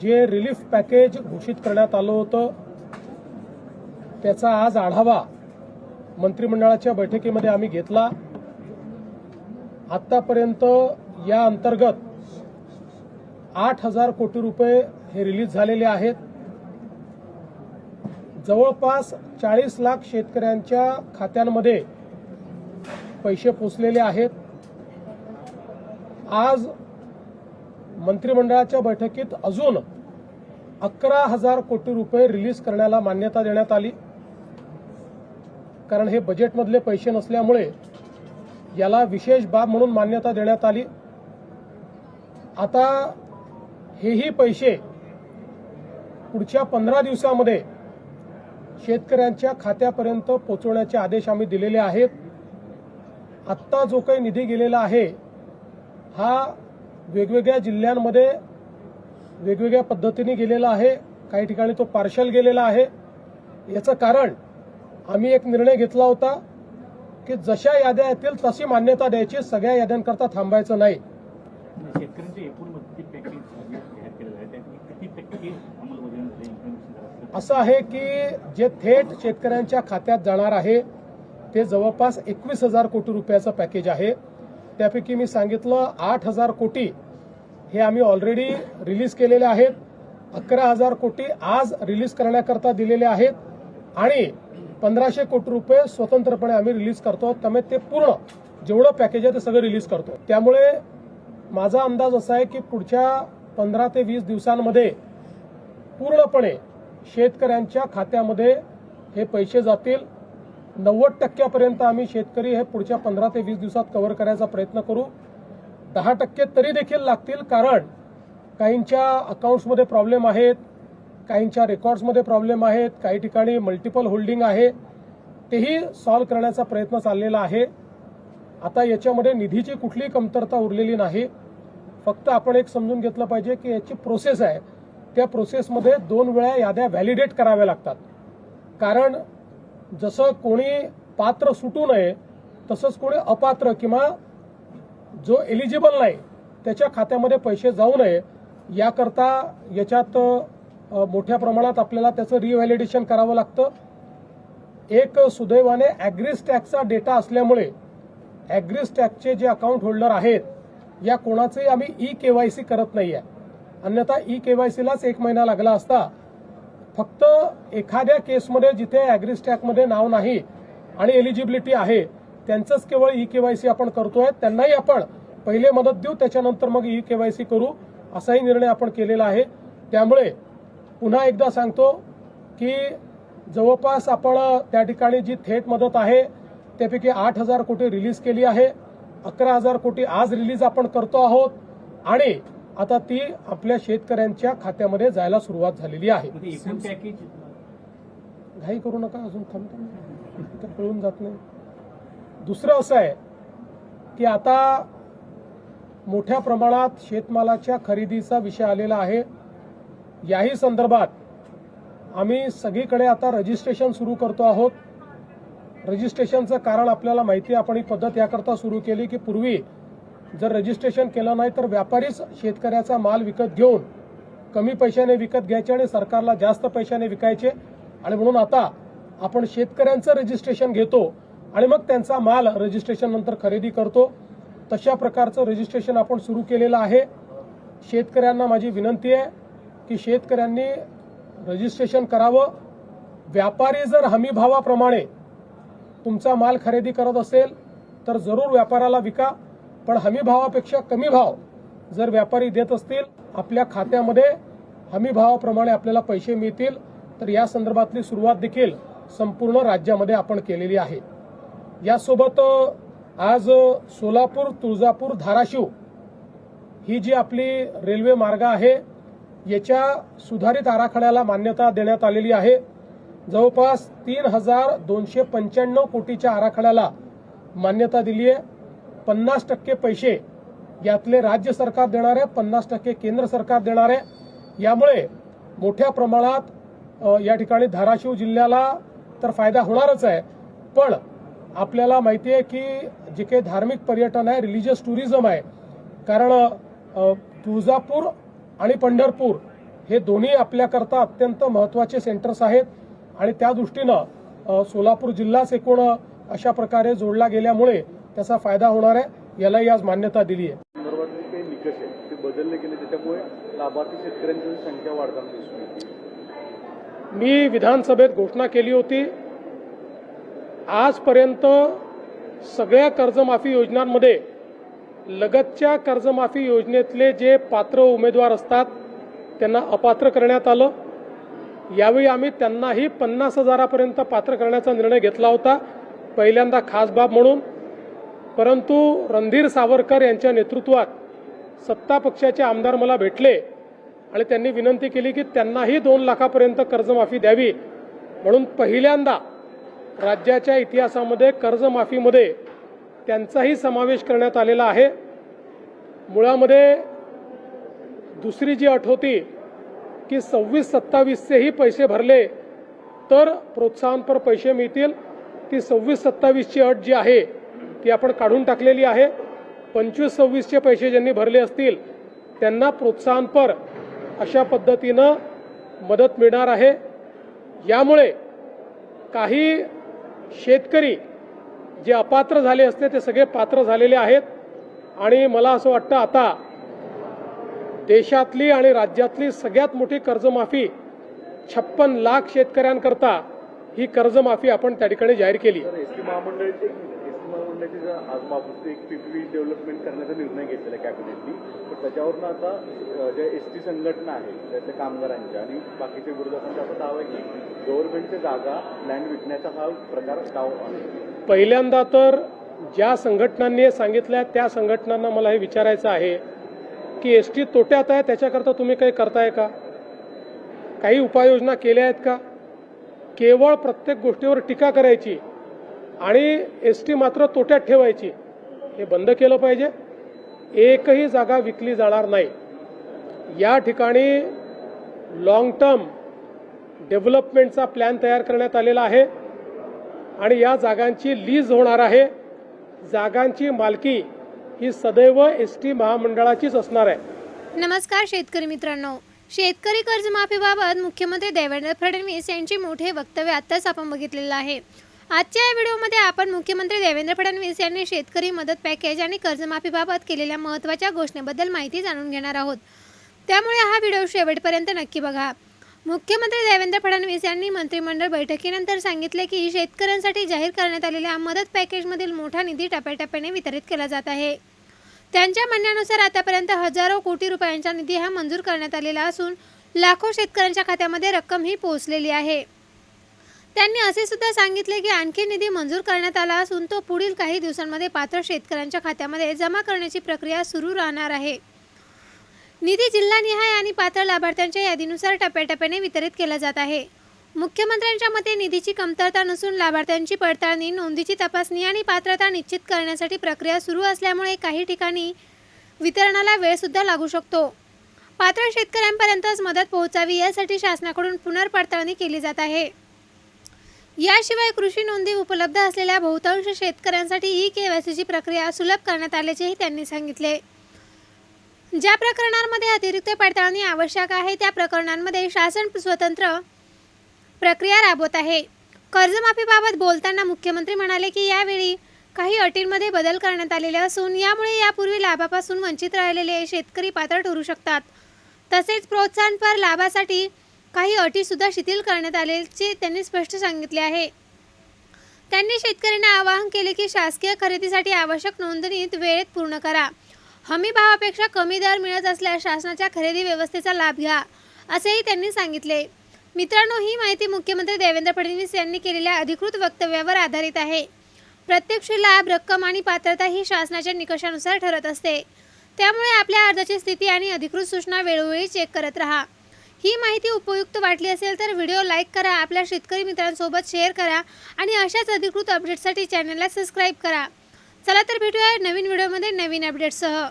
जे relief package घोषित करण्यात आलं होतं त्याचा आज आढावा मंत्रिमंडळाच्या बैठकीमध्ये आम्ही घेतला। आतापर्यंत या अंतर्गत 8,000 कोटी रुपये हे रिलीज झालेले आहेत। जवळपास 40 लाख शेतकऱ्यांच्या खात्यांमध्ये पैसे पोचलेले आहेत। आज मंत्रिमंडळाच्या बैठकीत अजून 11,000 कोटी रुपये रिलीज करण्याला मान्यता देण्यात आली, कारण हे बजेटमधले पैसे नसल्यामुळे याला विशेष बाब म्हणून मान्यता देण्यात आली। आता हेही पैसे पुढच्या 15 दिवसांमध्ये शेतकऱ्यांच्या खात्यापर्यंत पोहोचवण्याचे आदेश आम्ही दिलेले आहेत। आत्ता जो काही निधी गेलेला आहे हा वेगवेगळ्या जिल्ह्यांमध्ये वेगवेगळ्या पद्धतीने गेलेला आहे। काही ठिकाणी तो पार्शल गेलेला आहे। याचं कारण आम्ही एक निर्णय घेतला होता की जशा याद्या येतील तशी मान्यता द्यायची, सगळ्या याद्यांकरता थांबायचं नाही। शेतकऱ्यांचे एकूण मदती पॅकेज जाहीर केलेलं आहे त्यापैकी किती टक्के अंमलबजावणी असं आहे की जे थेट शेतकऱ्यांच्या खात्यात जाणार आहे ते जवळपास 21,000 कोटी रुपयाचं पॅकेज आहे। त्यापैकी मी सांगितलं 8,000 कोटी हे आम्ही ऑलरेडी रिलीज केलेले आहेत। 11,000 कोटी आज रिलीज करण्याकरता दिलेले आहेत आणि 1,500 कोटी रुपये स्वतंत्रपणे आम्ही रिलीज करतो। त्यामुळे ते पूर्ण जेवढं पॅकेज आहे ते सगळं रिलीज करतो। त्यामुळे माझा अंदाज असा आहे की पुढच्या 15 ते 20 दिवसांमध्ये पूर्णपणे शेतकऱ्यांच्या खात्यामध्ये हे पैसे जातील। 90% आम्ही शेतकरी हे पुढच्या 15 ते 20 दिवसात कव्हर करायचा प्रयत्न करू। 10% तरी देखील लागतील, कारण काहींच्या अकाउंट्समध्ये प्रॉब्लेम आहेत, काहींच्या रेकॉर्ड्समध्ये प्रॉब्लेम आहेत, काही ठिकाणी मल्टिपल होल्डिंग आहे, तेही सॉल्व्ह करण्याचा प्रयत्न चाललेला आहे। आता याच्यामध्ये निधीची कुठलीही कमतरता उरलेली नाही। फक्त आपण एक समजून घेतलं पाहिजे की याची प्रोसेस आहे, त्या प्रोसेसमध्ये 2 वेळा याद्या व्हॅलिडेट कराव्या लागतात। कारण जसं कोणी पात्र सुटू नये तसंच कोणी अपात्र किंवा जो एलिजिबल नाही त्याच्या खात्यामध्ये पैसे जाऊ नये याकरता याच्यात मोठ्या प्रमाणात आपल्याला त्याचं रिव्हॅलिडेशन करावं लागतं। एक सुदैवाने ॲग्रीस्टॅकचा डेटा असल्यामुळे ॲग्रीस्टॅकचे जे अकाउंट होल्डर आहेत या कोणाचंही आम्ही ई-केवायसी करत नाहीये, अन्यथा ई-केवायसीलाच 1 महिना लागला असता। फक्त एखाद्या केसमध्ये जिथे ॲग्रीस्टॅकमध्ये नाव नाही आणि एलिजिबिलिटी आहे त्यांचंच केवळ ई-केवायसी आपण करतोय। त्यांनाही आपण पहिले मदत देऊ, त्याच्यानंतर मग ई-केवायसी करू, असाही निर्णय आपण केलेला आहे। त्यामुळे पुन्हा एकदा सांगतो की जवळपास आपण त्या ठिकाणी जी थेट मदत आहे त्यापैकी 8,000 कोटी रिलीज केली आहे। 11,000 कोटी आज रिलीज आपण करतो आहोत आणि आता ती आपल्या शेतकऱ्यांच्या खात्यामध्ये जायला सुरुवात झालेली आहे। एकूण पॅकेज घाई करू नका, अजून थांबतो तर कळून जात नाही। दुसरं असं आहे की आता मोठ्या प्रमाणात शेतमालाच्या खरेदीचा विषय आलेला आहे। याही संदर्भात आम्ही सगळीकडे आता रजिस्ट्रेशन सुरू करतो आहोत। रजिस्ट्रेशनचं कारण आपल्याला माहिती आहे, आपण ही पद्धत याकरता सुरू केली की पूर्वी जर रजिस्ट्रेशन केलं नाही तर व्यापारीच शेतकऱ्याचा माल विकत घेऊन कमी पैशाने विकत घ्यायचे आणि सरकारला जास्त पैशाने विकायचे, आणि म्हणून आता आपण शेतकऱ्यांचं रजिस्ट्रेशन घेतो आणि मग त्यांचा माल रजिस्ट्रेशन नंतर खरेदी करतो। तशा प्रकारचं रजिस्ट्रेशन आपण सुरू केलेलं आहे। शेतकऱ्यांना माझी विनंती आहे की शेतकऱ्यांनी रजिस्ट्रेशन करावं। व्यापारी जर हमी भावाप्रमाणे तुमचा माल खरेदी करत असेल तर जरूर व्यापाराला विका, पण हमी भावापेक्षा कमी भाव जर व्यापारी देत असतील आपल्या खात्यामध्ये हमी भावाप्रमाणे आपल्याला पैसे मिळतील, तर या संदर्भातली सुरुवात देखील संपूर्ण राज्यामध्ये आपण केलेली आहे। यासोबत आज सोलापूर, तुळजापूर, धाराशिव ही जी आपली रेल्वे मार्ग आहे याच्या सुधारित आराखड्याला मान्यता देण्यात आलेली आहे। जवळपास 3,295 कोटीच्या आराखड्याला मान्यता दिली आहे। 50% पैसे यातले राज्य सरकार देणार आहे, 50% केंद्र सरकार देणार आहे। यामुळे मोठ्या प्रमाणात या ठिकाणी धाराशिव जिल्ह्याला तर फायदा होणारच आहे, पण आपल्याला माहिती आहे की जे काही धार्मिक पर्यटन आहे, रिलिजियस टुरिझम आहे, कारण तुळजापूर आणि पंढरपूर हे दोन्ही आपल्याकरता अत्यंत महत्त्वाचे सेंटर्स आहेत आणि त्या दृष्टीनं सोलापूर जिल्हाच एकूण अशा प्रकारे जोडला गेल्यामुळे त्याचा फायदा होणार आहे, यालाही आज मान्यता दिली आहे. संदर्भातले काही निकष आहेत ते बदलले गेले, त्याच्यामुळे लाभार्थी शेतकऱ्यांची संख्या वाढताना दिसून येते. मी विधानसभेत घोषणा केली होती, आजपर्यंत सगळ्या कर्जमाफी योजनांमध्ये लगतच्या कर्जमाफी योजनेतले जे पात्र उमेदवार असतात त्यांना अपात्र करण्यात आलं. यावेळी आम्ही त्यांनाही 50,000पर्यंत पात्र करण्याचा निर्णय घेतला होता, पहिल्यांदा खास बाब म्हणून. परंतु रणधीर सावरकर यांच्या नेतृत्वात सत्ता पक्षाचे आमदार मला भेटले आणि त्यांनी विनंती केली की त्यांनाही 2 लाखापर्यंत कर्जमाफी द्यावी. म्हणून पहिल्यांदा राज्याच्या इतिहासामध्ये कर्जमाफीमध्ये त्यांचाही समावेश करण्यात आलेला आहे. मुळामध्ये दुसरी जी अट होती की 26-27चेही पैसे भरले तर प्रोत्साहनपर पैसे मिळतील, ती 26-27ची अट जी आहे ती आपण काढून टाकलेली आहे. 25-26चे पैसे ज्यांनी भरले असतील त्यांना प्रोत्साहनपर अशा पद्धतीनं मदत मिळणार आहे. यामुळे काही शेतकरी जे अपात्र झाले असते ते सगळे पात्र झालेले आहेत आणि मला असं वाटतं आता देशातली आणि राज्यातली सगळ्यात मोठी कर्जमाफी 56 लाख शेतकऱ्यांकरता ही कर्जमाफी आपण त्या ठिकाणी जाहीर केली. एसटी महामंडळाची आज माफूस एक पीपीपी डेव्हलपमेंट करण्याचा निर्णय घेतलेला कॅबिनेटनी, पण त्याच्यावरनं आता ज्या एसटी संघटना आहे त्याच्या कामगारांच्या आणि बाकीच्या विरोधकांचा असा दावा आहे की गव्हर्नमेंटच्या जागा लँड विकण्याचा हा प्रकार डाव आहे. पहिल्यांदा तर ज्या संघटनांनी सांगितलं त्या संघटनांना मला हे विचारायचं आहे की एसटी तोट्यात आहे, त्याच्याकरता तुम्ही काही करताय का? काही उपाययोजना केल्या आहेत का? केवळ प्रत्येक गोष्टीवर टीका करायची आणि एसटी मात्र तोट्यात ठेवायची, हे बंद केलं पाहिजे. एकही जागा विकली जाणार नाही. या ठिकाणी लॉंग टर्म डेव्हलपमेंटचा प्लॅन तयार करण्यात आलेला आहे आणि या जागांची लीज होणार आहे. जागांची मालकी ही सदैव एसटी महामंडळाचीच असणार आहे. नमस्कार शेतकरी मित्रांनो, शेतकरी कर्जमाफीबाबत मुख्यमंत्री देवेंद्र फडणवीस यांचे मोठे वक्तव्य आत्ताच आपण बघितलेलं आहे. आजच्या या व्हिडिओमध्ये आपण मुख्यमंत्री देवेंद्र फडणवीस यांनी शेतकरी मदत पॅकेज आणि कर्जमाफीबाबत केलेल्या महत्त्वाच्या घोषणेबद्दल माहिती जाणून घेणार आहोत, त्यामुळे हा व्हिडिओ शेवटपर्यंत नक्की बघा. मुख्यमंत्री देवेंद्र फडणवीस यांनी मंत्रिमंडळ बैठकीनंतर सांगितले की शेतकऱ्यांसाठी जाहीर करण्यात आलेल्या मदत पॅकेजमधील मोठा निधी टप्प्याटप्प्याने वितरित केला जात आहे. त्यांच्या म्हणण्यानुसार आतापर्यंत हजारो कोटी रुपयांचा निधी हा मंजूर करण्यात आलेला असून लाखो शेतकऱ्यांच्या खात्यामध्ये रक्कम ही पोहोचलेली आहे. त्यांनी असे सुद्धा सांगितले की आणखी निधी मंजूर करण्यात आला असून तो पुढील काही दिवसांमध्ये पात्र शेतकऱ्यांच्या खात्यामध्ये जमा करण्याची प्रक्रिया सुरू राहणार आहे. निधी जिल्हानिहाय आणि पात्र लाभार्थ्यांच्या यादीनुसार टप्प्याटप्प्याने वितरित केला जात आहे. मुख्यमंत्र्यांच्या मते निधीची कमतरता नसून लाभार्थ्यांची पडताळणी, नोंदीची तपासणी आणि पात्रता निश्चित करण्यासाठी प्रक्रिया सुरू असल्यामुळे काही ठिकाणी वितरणाला वेळ सुद्धा लागू शकतो. पात्र शेतकऱ्यांपर्यंतच मदत पोहोचावी यासाठी शासनाकडून पुनर्पडताळणी केली जात आहे. याशिवाय कृषी नोंदी उपलब्ध असलेल्या बहुतांश शेतकऱ्यांसाठी ही केवायसीची प्रक्रिया सुलभ करण्यात आल्याचेही त्यांनी सांगितले. ज्या प्रकरणांमध्ये अतिरिक्त पडताळणी आवश्यक आहे त्या प्रकरणांमध्ये शासन स्वतंत्र प्रक्रिया राबवत आहे. कर्जमाफीबाबत बोलताना मुख्यमंत्री म्हणाले की यावेळी काही अटींमध्ये बदल करण्यात आलेले असून यामुळे यापूर्वी लाभापासून वंचित राहिलेले शेतकरी पात्र ठरू शकतात. तसेच प्रोत्साहनपर लाभासाठी काही अटी सुद्धा शिथिल करण्यात आल्याचे त्यांनी स्पष्ट सांगितले आहे. त्यांनी शेतकऱ्यांना आवाहन केले की शासकीय खरेदीसाठी आवश्यक नोंदणी वेळेत पूर्ण करा. हमी भावापेक्षा कमी दर मिळत असल्यास शासनाच्या खरेदी व्यवस्थेचा लाभ घ्या, असेही त्यांनी सांगितले. मित्रांनो, ही माहिती मुख्यमंत्री देवेंद्र फडणवीस यांनी केलेल्या अधिकृत वक्तव्यावर आधारित आहे. प्रत्यक्ष लाभ, रक्कम आणि पात्रता ही शासनाच्या निकषानुसार ठरत असते. त्यामुळे आपल्या अर्जाची स्थिती आणि अधिकृत सूचना वेळोवेळी चेक करत राहा. ही माहिती उपयुक्त वाटली असेल तर व्हिडिओ लाईक करा, आपल्या शेतकरी मित्रांसोबत शेअर करा आणि अशाच अधिकृत अपडेट्ससाठी चॅनलला सबस्क्राईब करा. चला तर भेटूया नवीन व्हिडिओमध्ये नवीन अपडेट्ससह.